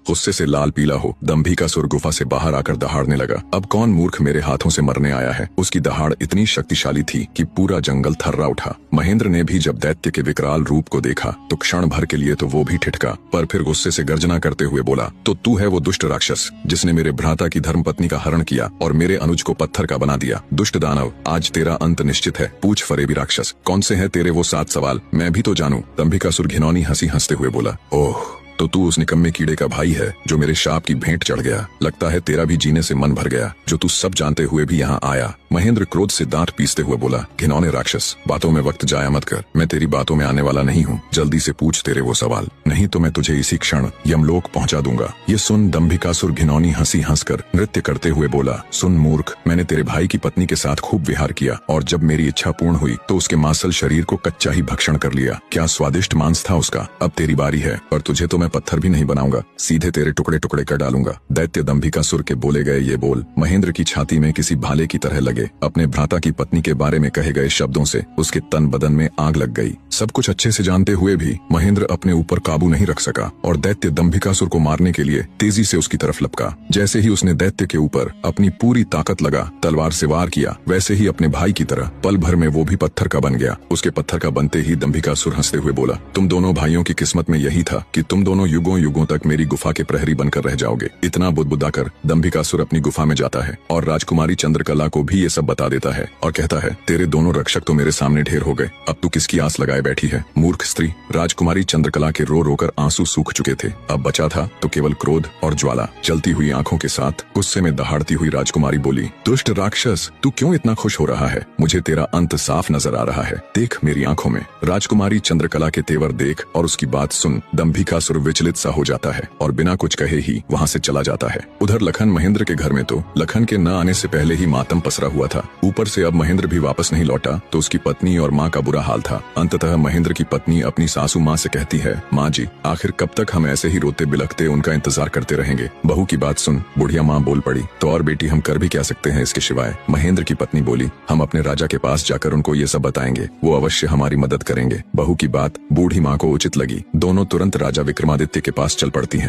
गुस्से से लाल पीला हो दंभिकासुर गुफा से बाहर आकर दहाड़ने लगा। अब कौन मूर्ख मेरे हाथों से मरने आया है। उसकी दहाड़ इतनी शक्तिशाली थी कि पूरा जंगल थर्रा उठा। महेंद्र ने भी जब दैत्य के विकराल रूप को देखा तो क्षण भर के लिए तो वो भी ठिठका, पर फिर गुस्से से गर्जना करते हुए बोला, तो तू है वो दुष्ट राक्षस जिसने मेरे भ्राता की धर्मपत्नी का हरण किया और मेरे अनुज को पत्थर का बना दिया। दुष्ट दानव, आज तेरा अंत निश्चित है। पूछ फरेबी राक्षस, कौन से हैं तेरे वो 7 सवाल, मैं भी तो जानूं। दंभिकासुर घिनौनी हंसी हंसते हुए बोला, ओह तो तू उस निकम्मे कीड़े का भाई है जो मेरे शाप की भेंट चढ़ गया। लगता है तेरा भी जीने से मन भर गया, जो तू सब जानते हुए भी यहाँ आया। महेंद्र क्रोध से दांत पीसते हुए बोला, घिनौने राक्षस, बातों में वक्त जाया मत कर। मैं तेरी बातों में आने वाला नहीं हूँ। जल्दी से पूछ तेरे वो सवाल, नहीं तो मैं तुझे इसी क्षण यमलोक पहुँचा दूंगा। ये सुन दंभिकासुर घिनौनी हंसी हंसकर नृत्य करते हुए बोला, सुन मूर्ख, मैंने तेरे भाई की पत्नी के साथ खूब विहार किया और जब मेरी इच्छा पूर्ण हुई तो उसके मांसल शरीर को कच्चा ही भक्षण कर लिया। क्या स्वादिष्ट मांस था उसका। अब तेरी बारी है, पर तुझे तो मैं पत्थर भी नहीं बनाऊंगा, सीधे तेरे टुकड़े टुकड़े कर डालूंगा। दैत्य दंभिकासुर के बोले गए ये बोल महेंद्र की छाती में किसी भाले की तरह लगे। अपने भ्राता की पत्नी के बारे में कहे गए शब्दों से उसके तन बदन में आग लग गई। सब कुछ अच्छे से जानते हुए भी महेंद्र अपने ऊपर काबू नहीं रख सका और दैत्य दंभिकासुर को मारने के लिए तेजी से उसकी तरफ लपका। जैसे ही उसने दैत्य के ऊपर अपनी पूरी ताकत लगा तलवार से वार किया, वैसे ही अपने भाई की तरह पल भर में वो भी पत्थर का बन गया। उसके पत्थर का बनते ही दंभिकासुर हंसते हुए बोला, तुम दोनों भाइयों की किस्मत में यही था कि तुम दोनों युगों युगों तक मेरी गुफा के प्रहरी बनकर रह जाओगे। इतना बुदबुदाकर दंभिकासुर अपनी गुफा में जाता है और राजकुमारी चंद्रकला को भी ये सब बता देता है और कहता है, तेरे दोनों रक्षक तो मेरे सामने ढेर हो गए, अब तू किसकी आस लगाए बैठी है। मूर्ख स्त्री। राजकुमारी चंद्रकला के रो रोकर आंसू सूख चुके थे, अब बचा था तो केवल क्रोध और ज्वाला। जलती हुई आंखों के साथ गुस्से में दहाड़ती हुई राजकुमारी बोली, दुष्ट राक्षस, तू क्यों इतना खुश हो रहा है। मुझे तेरा अंत साफ नजर आ रहा है, देख मेरी आंखों में। राजकुमारी चंद्रकला के तेवर देख और उसकी बात सुन दंभिकासुर विचलित सा हो जाता है और बिना कुछ कहे ही वहाँ से चला जाता है। उधर लखन महेंद्र के घर में तो लखन के न आने से पहले ही मातम पसरा हुआ था। ऊपर से अब महेंद्र भी वापस नहीं लौटा तो उसकी पत्नी और माँ का बुरा हाल था। अंततः महेंद्र की पत्नी अपनी सासू माँ से कहती है, माँ जी, आखिर कब तक हम ऐसे ही रोते बिलखते उनका इंतजार करते रहेंगे। बहू की बात सुन बुढ़िया माँ बोल पड़ी, तो और बेटी हम कर भी क्या सकते हैं इसके सिवाय। महेंद्र की पत्नी बोली, हम अपने राजा के पास जाकर उनको ये सब बताएंगे, वो अवश्य हमारी मदद करेंगे। बहू की बात बूढ़ी माँ को उचित लगी। दोनों तुरंत राजा विक्रमादित्य के पास चल पड़ती हैं।